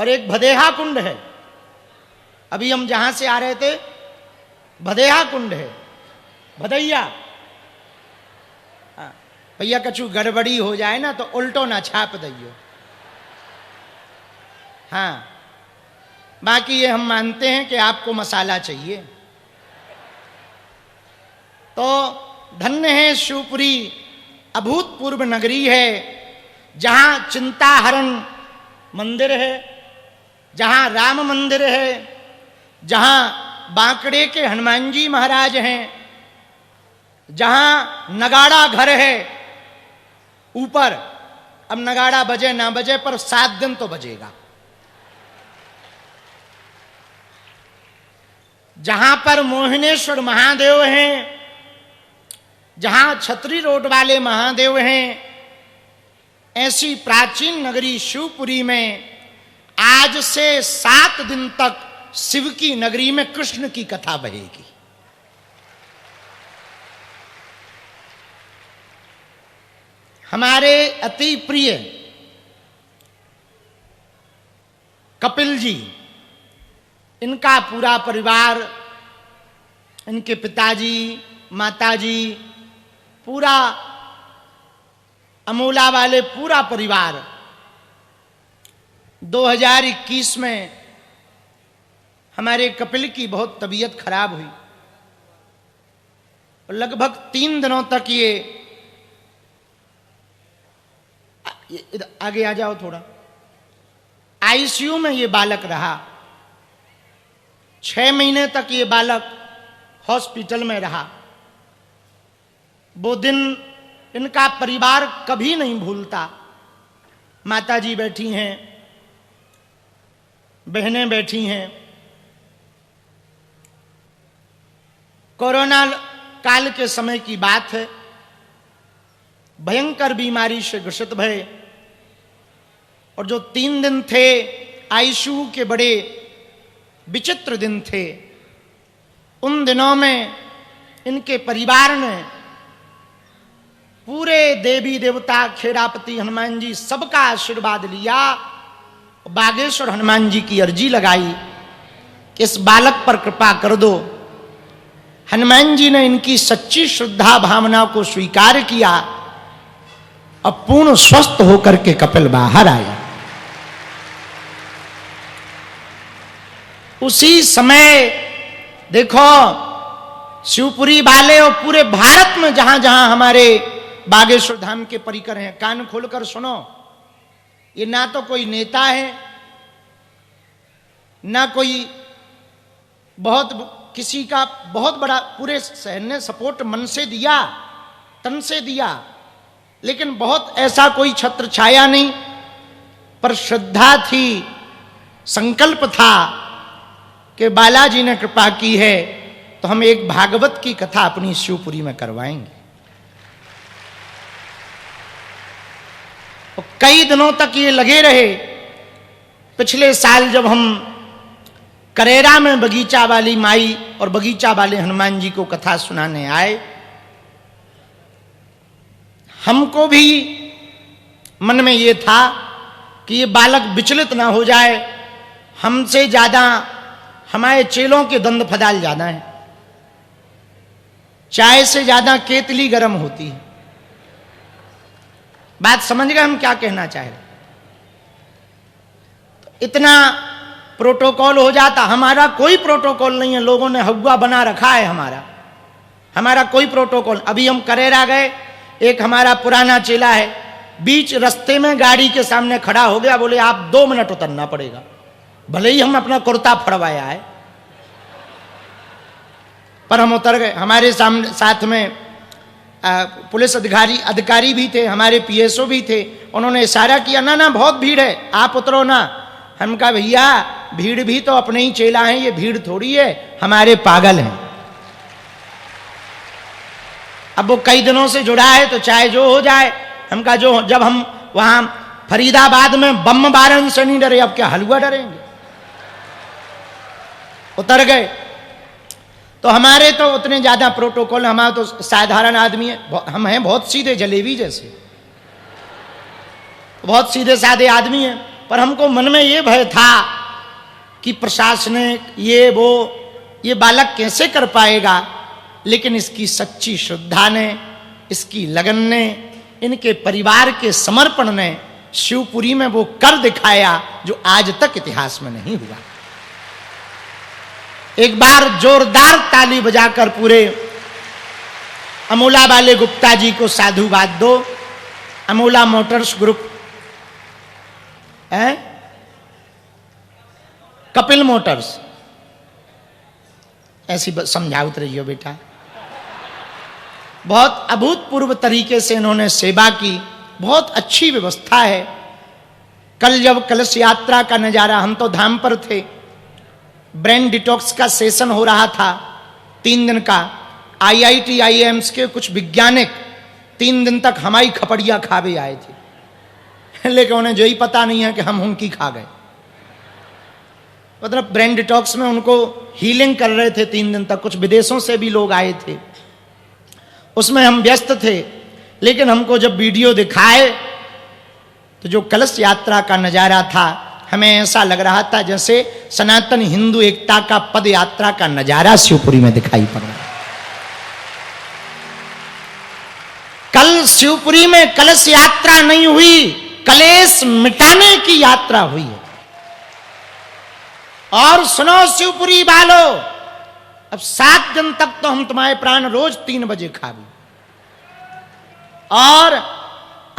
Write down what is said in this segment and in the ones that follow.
और एक भदेहा कुंड है। अभी हम जहां से आ रहे थे भदेहा कुंड है, भदैया। भैया कछु गड़बड़ी हो जाए ना तो उल्टो ना छाप दइयो। हाँ, बाकी ये हम मानते हैं कि आपको मसाला चाहिए। तो धन्य है शिवपुरी, अभूतपूर्व नगरी है, जहां चिंताहरण मंदिर है, जहां राम मंदिर है, जहां बांकड़े के हनुमान जी महाराज हैं, जहां नगाड़ा घर है ऊपर। अब नगाड़ा बजे ना बजे पर 7 दिन तो बजेगा। जहां पर मोहिनेश्वर महादेव हैं, जहां छतरी रोड वाले महादेव हैं, ऐसी प्राचीन नगरी शिवपुरी में आज से 7 दिन तक शिव की नगरी में कृष्ण की कथा बहेगी। हमारे अति प्रिय कपिल जी, इनका पूरा परिवार, इनके पिताजी, माताजी, पूरा अमोला वाले पूरा परिवार 2021 में हमारे कपिल की बहुत तबीयत खराब हुई। लगभग 3 दिनों तक ये आगे आ जाओ थोड़ा, आईसीयू में ये बालक रहा। 6 महीने तक ये बालक हॉस्पिटल में रहा। वो दिन इनका परिवार कभी नहीं भूलता। माताजी बैठी हैं, बहनें बैठी हैं। कोरोना काल के समय की बात है, भयंकर बीमारी से ग्रसित भय, और जो 3 दिन थे आईसीयू के बड़े विचित्र दिन थे। उन दिनों में इनके परिवार ने पूरे देवी देवता, खेड़ापति हनुमान जी, सबका आशीर्वाद लिया। बागेश्वर हनुमान जी की अर्जी लगाई कि इस बालक पर कृपा कर दो। हनुमान जी ने इनकी सच्ची श्रद्धा भावना को स्वीकार किया और पूर्ण स्वस्थ होकर के कपिल बाहर आया। उसी समय देखो शिवपुरी वाले और पूरे भारत में जहां जहां हमारे बागेश्वर धाम के परिकर हैं, कान खोलकर सुनो। ये ना तो कोई नेता है, ना कोई किसी का बहुत बड़ा, पूरे शहर ने सपोर्ट मन से दिया, तन से दिया, लेकिन बहुत ऐसा कोई छत्र छाया नहीं। पर श्रद्धा थी, संकल्प था कि बालाजी ने कृपा की है तो हम एक भागवत की कथा अपनी शिवपुरी में करवाएंगे। तो कई दिनों तक ये लगे रहे। पिछले साल जब हम करेरा में बगीचा वाली माई और बगीचा वाले हनुमान जी को कथा सुनाने आए, हमको भी मन में ये था कि ये बालक विचलित ना हो जाए। हमसे ज्यादा हमारे चेलों के दंद फदाल ज्यादा है। चाय से ज्यादा केतली गर्म होती है। बात समझ गए हम क्या कहना चाह रहे? इतना प्रोटोकॉल हो जाता। हमारा कोई प्रोटोकॉल नहीं है, लोगों ने हवा बना रखा है। हमारा कोई प्रोटोकॉल। अभी हम करेरा गए, एक हमारा पुराना चेला है, बीच रास्ते में गाड़ी के सामने खड़ा हो गया, बोले आप 2 मिनट उतरना पड़ेगा। भले ही हम अपना कुर्ता फड़वाया है, पर हम उतर गए। हमारे सामने साथ में पुलिस अधिकारी भी थे, हमारे पीएसओ भी थे। उन्होंने इशारा किया, ना ना बहुत भीड़ है, आप उतरो ना। हम कहा भैया भीड़ भी तो अपने ही चेला हैं, ये भीड़ थोड़ी है, हमारे पागल हैं। अब वो कई दिनों से जुड़ा है तो चाहे जो हो जाए। हम कहा जो, जब हम वहां फरीदाबाद में बम बारन से नहीं डरे, अब क्या हलवा डरेंगे। उतर गए। तो हमारे तो उतने ज्यादा प्रोटोकॉल, हमारा तो साधारण आदमी है, हम हैं बहुत सीधे जलेबी जैसे, बहुत सीधे साधे आदमी हैं। पर हमको मन में ये भय था कि प्रशासनिक ये बालक कैसे कर पाएगा। लेकिन इसकी सच्ची श्रद्धा ने, इसकी लगन ने, इनके परिवार के समर्पण ने शिवपुरी में वो कर दिखाया जो आज तक इतिहास में नहीं हुआ। एक बार जोरदार ताली बजाकर पूरे अमोला वाले गुप्ता जी को साधुवाद दो। अमोला मोटर्स ग्रुप है, कपिल मोटर्स, ऐसी समझावत रहियो बेटा। बहुत अभूतपूर्व तरीके से इन्होंने सेवा की, बहुत अच्छी व्यवस्था है। कल जब कलश यात्रा का नजारा, हम तो धाम पर थे, ब्रेन डिटॉक्स का सेशन हो रहा था 3 दिन का। IIT IIMs के कुछ वैज्ञानिक 3 दिन तक हमारी खपड़िया खावे आए थे, लेकिन उन्हें जो ही पता नहीं है कि हम उनकी खा गए। मतलब ब्रेन डिटॉक्स में उनको हीलिंग कर रहे थे 3 दिन तक। कुछ विदेशों से भी लोग आए थे, उसमें हम व्यस्त थे। लेकिन हमको जब वीडियो दिखाए तो जो कलश यात्रा का नजारा था, हमें ऐसा लग रहा था जैसे सनातन हिंदू एकता का पद यात्रा का नजारा शिवपुरी में दिखाई पड़ रहा है। कल शिवपुरी में कलश यात्रा नहीं हुई, कलेश मिटाने की यात्रा हुई है। और सुनो शिवपुरी वालों, अब 7 दिन तक तो हम तुम्हारे प्राण रोज 3 बजे खावे। और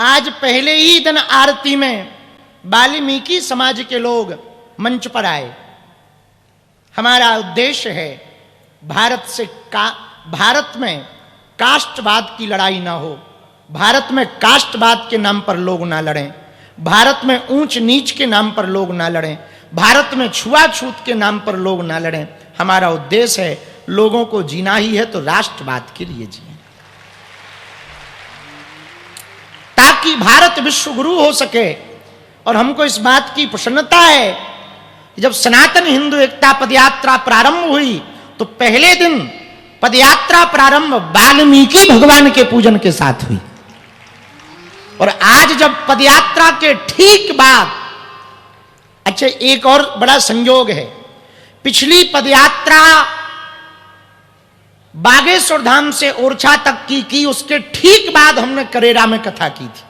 आज पहले ही दिन आरती में वाल्मीकि समाज के लोग मंच पर आए। हमारा उद्देश्य है भारत में कास्टवाद की लड़ाई ना हो, भारत में कास्टवाद के नाम पर लोग ना लड़ें, भारत में ऊंच नीच के नाम पर लोग ना लड़ें, भारत में छुआछूत के नाम पर लोग ना लड़ें। हमारा उद्देश्य है लोगों को जीना ही है तो राष्ट्रवाद के लिए जिए, ताकि भारत विश्व गुरु हो सके। और हमको इस बात की प्रसन्नता है कि जब सनातन हिंदू एकता पदयात्रा प्रारंभ हुई तो पहले दिन पदयात्रा प्रारंभ वाल्मीकि भगवान के पूजन के साथ हुई। और आज जब पदयात्रा के ठीक बाद, अच्छा एक और बड़ा संयोग है, पिछली पदयात्रा बागेश्वर धाम से ओरछा तक की उसके ठीक बाद हमने करेरा में कथा की थी।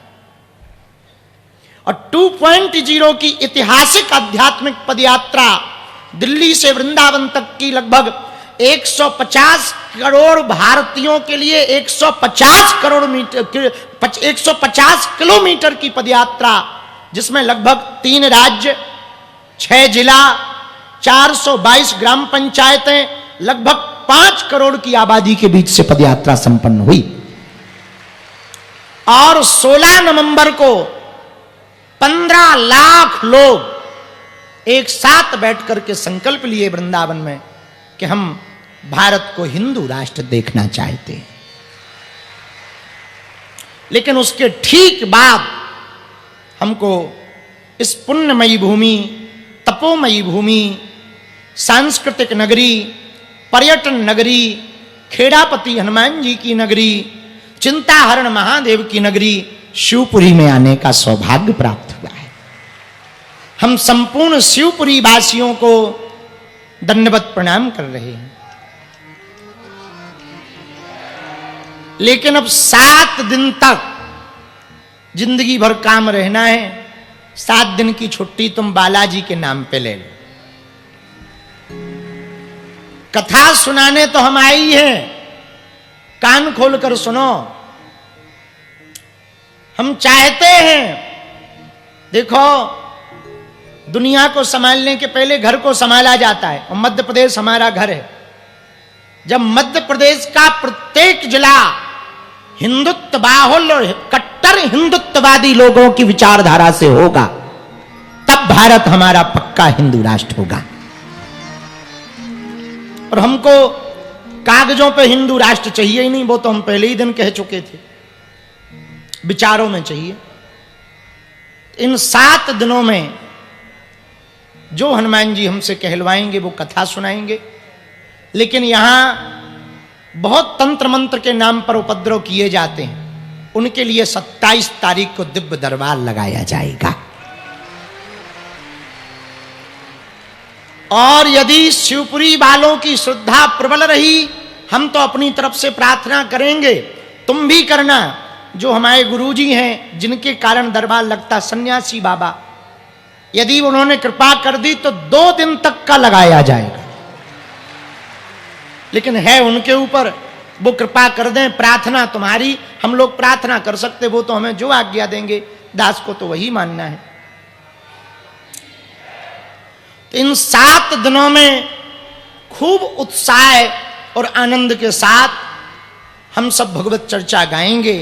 और 2.0 की ऐतिहासिक आध्यात्मिक पदयात्रा दिल्ली से वृंदावन तक की लगभग 150 करोड़ भारतीयों के लिए 150 किलोमीटर की पदयात्रा, जिसमें लगभग 3 राज्य, 6 जिला, 422 ग्राम पंचायतें, लगभग 5 करोड़ की आबादी के बीच से पदयात्रा संपन्न हुई। और 16 नवंबर को 15 लाख लोग एक साथ बैठ करके संकल्प लिए वृंदावन में कि हम भारत को हिंदू राष्ट्र देखना चाहते हैं। लेकिन उसके ठीक बाद हमको इस पुण्यमयी भूमि, तपोमयी भूमि, सांस्कृतिक नगरी, पर्यटन नगरी, खेड़ापति हनुमान जी की नगरी, चिंताहरण महादेव की नगरी शिवपुरी में आने का सौभाग्य प्राप्त हुआ है। हम संपूर्ण शिवपुरी वासियों को दंडवत प्रणाम कर रहे हैं। लेकिन अब 7 दिन तक जिंदगी भर काम रहना है। 7 दिन की छुट्टी तुम बालाजी के नाम पे ले लो। कथा सुनाने तो हम आई हैं, कान खोलकर सुनो। हम चाहते हैं, देखो दुनिया को संभालने के पहले घर को संभाला जाता है, और मध्य प्रदेश हमारा घर है। जब मध्य प्रदेश का प्रत्येक जिला हिंदुत्व बाहुल और कट्टर हिंदुत्ववादी लोगों की विचारधारा से होगा, तब भारत हमारा पक्का हिंदू राष्ट्र होगा। और हमको कागजों पे हिंदू राष्ट्र चाहिए ही नहीं, वो तो हम पहले ही दिन कह चुके थे, विचारों में चाहिए। इन 7 दिनों में जो हनुमान जी हमसे कहलवाएंगे वो कथा सुनाएंगे। लेकिन यहां बहुत तंत्र मंत्र के नाम पर उपद्रव किए जाते हैं, उनके लिए 27 तारीख को दिव्य दरबार लगाया जाएगा। और यदि शिवपुरी वालों की श्रद्धा प्रबल रही, हम तो अपनी तरफ से प्रार्थना करेंगे, तुम भी करना। जो हमारे गुरुजी हैं, जिनके कारण दरबार लगता, सन्यासी बाबा, यदि उन्होंने कृपा कर दी तो 2 दिन तक का लगाया जाएगा। लेकिन है उनके ऊपर, वो कृपा कर दें। प्रार्थना तुम्हारी, हम लोग प्रार्थना कर सकते, वो तो हमें जो आज्ञा देंगे, दास को तो वही मानना है। तो इन 7 दिनों में खूब उत्साह और आनंद के साथ हम सब भगवत चर्चा गाएंगे।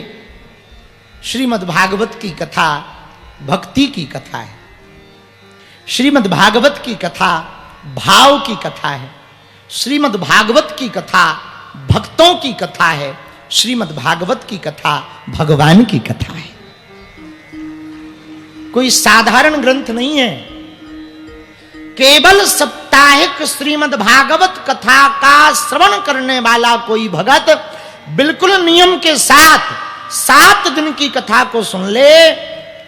श्रीमद् भागवत की कथा भक्ति की कथा है। श्रीमद् भागवत की कथा भाव की कथा है। श्रीमद् भागवत की कथा भक्तों की कथा है। श्रीमद् भागवत की कथा भगवान की कथा है। कोई साधारण ग्रंथ नहीं है। केवल साप्ताहिक श्रीमद् भागवत कथा का श्रवण करने वाला कोई भगत बिल्कुल नियम के साथ 7 दिन की कथा को सुन ले,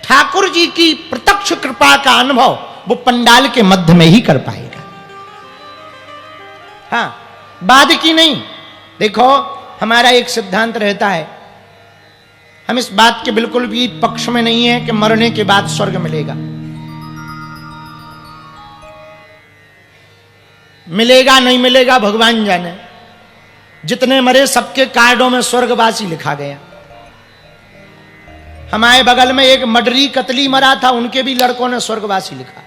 ठाकुर जी की प्रत्यक्ष कृपा का अनुभव वो पंडाल के मध्य में ही कर पाएगा। हाँ, बाद की नहीं। देखो, हमारा एक सिद्धांत रहता है, हम इस बात के बिल्कुल भी पक्ष में नहीं है कि मरने के बाद स्वर्ग मिलेगा। मिलेगा नहीं मिलेगा भगवान जाने। जितने मरे सबके कार्डों में स्वर्गवासी लिखा गया। हमारे बगल में एक मडरी कतली मरा था, उनके भी लड़कों ने स्वर्गवासी लिखा।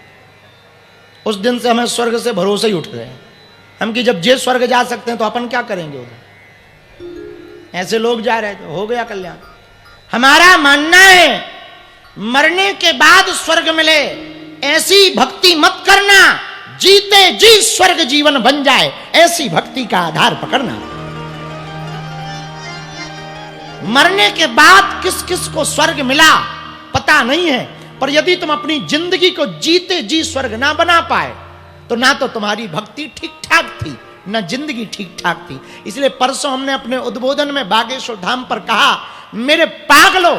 उस दिन से हमें स्वर्ग से भरोसे ही उठ गए हम कि जब जे स्वर्ग जा सकते हैं तो अपन क्या करेंगे उधर। ऐसे लोग जा रहे थे, हो गया कल्याण। हमारा मानना है मरने के बाद स्वर्ग मिले, ऐसी भक्ति मत करना जीते जी स्वर्ग जीवन बन जाए, ऐसी भक्ति का आधार पकड़ना। मरने के बाद किस किस को स्वर्ग मिला पता नहीं है, पर यदि तुम अपनी जिंदगी को जीते जी स्वर्ग ना बना पाए तो ना तो तुम्हारी भक्ति ठीक ठाक थी, ना जिंदगी ठीक ठाक थी। इसलिए परसों हमने अपने उद्बोधन में बागेश्वर धाम पर कहा, मेरे पागलो,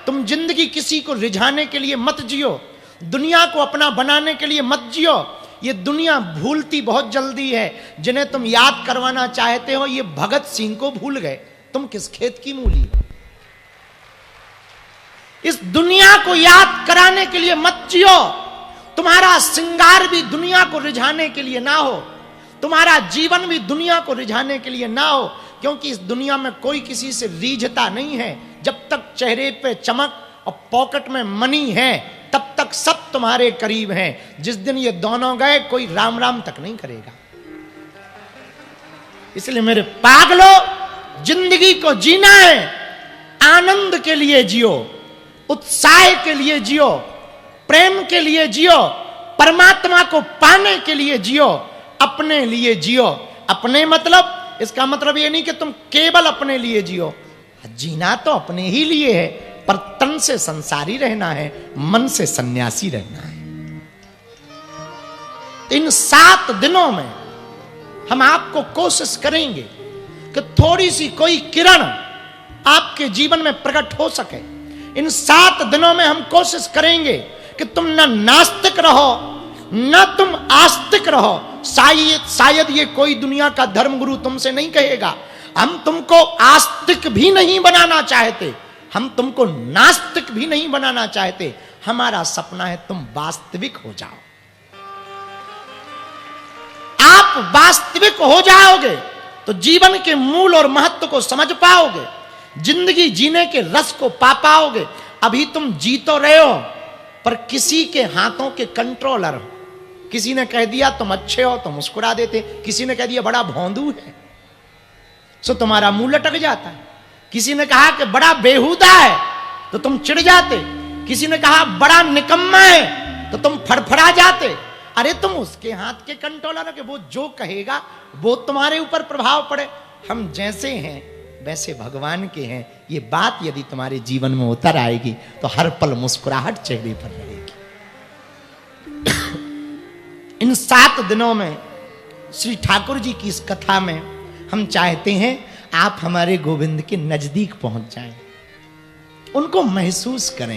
तुम जिंदगी किसी को रिझाने के लिए मत जियो, दुनिया को अपना बनाने के लिए मत जियो। ये दुनिया भूलती बहुत जल्दी है। जिन्हें तुम याद करवाना चाहते हो, ये भगत सिंह को भूल गए, तुम किस खेत की मूली हो। इस दुनिया को याद कराने के लिए मत जियो। तुम्हारा श्रृंगार भी दुनिया को रिझाने के लिए ना हो, तुम्हारा जीवन भी दुनिया को रिझाने के लिए ना हो, क्योंकि इस दुनिया में कोई किसी से रीझता नहीं है। जब तक चेहरे पे चमक और पॉकेट में मनी है, तब तक सब तुम्हारे करीब हैं। जिस दिन ये दोनों गए, कोई राम राम तक नहीं करेगा। इसलिए मेरे पागलो, जिंदगी को जीना है, आनंद के लिए जियो, उत्साह के लिए जियो, प्रेम के लिए जियो, परमात्मा को पाने के लिए जियो, अपने लिए जियो। अपने मतलब, इसका मतलब ये नहीं कि तुम केवल अपने लिए जियो। जीना तो अपने ही लिए है, पर तन से संसारी रहना है, मन से सन्यासी रहना है। इन 7 दिनों में हम आपको कोशिश करेंगे कि थोड़ी सी कोई किरण आपके जीवन में प्रकट हो सके। इन 7 दिनों में हम कोशिश करेंगे कि तुम न नास्तिक रहो, न तुम आस्तिक रहो। शायद ये कोई दुनिया का धर्मगुरु तुमसे नहीं कहेगा। हम तुमको आस्तिक भी नहीं बनाना चाहते, हम तुमको नास्तिक भी नहीं बनाना चाहते। हमारा सपना है तुम वास्तविक हो जाओ। आप वास्तविक हो जाओगे तो जीवन के मूल और महत्व को समझ पाओगे, जिंदगी जीने के रस को पा पाओगे। अभी तुम जी तो रहे हो, पर किसी के हाथों के कंट्रोलर हो। किसी ने कह दिया तुम अच्छे हो तो मुस्कुरा देते, किसी ने कह दिया बड़ा भोंदू है सो तुम्हारा मुंह लटक जाता है। किसी ने कहा कि बड़ा बेहुदा है तो तुम चिढ़ जाते, किसी ने कहा बड़ा निकम्मा है तो तुम फड़फड़ा जाते। अरे तुम उसके हाथ के कंट्रोलर हो कि वो जो कहेगा वो तुम्हारे ऊपर प्रभाव पड़े। हम जैसे हैं वैसे भगवान के हैं, ये बात यदि तुम्हारे जीवन में उतर आएगी तो हर पल मुस्कुराहट चेहरे पर रहेगी। इन 7 दिनों में श्री ठाकुर जी की इस कथा में हम चाहते हैं आप हमारे गोविंद के नजदीक पहुंच जाएं, उनको महसूस करें।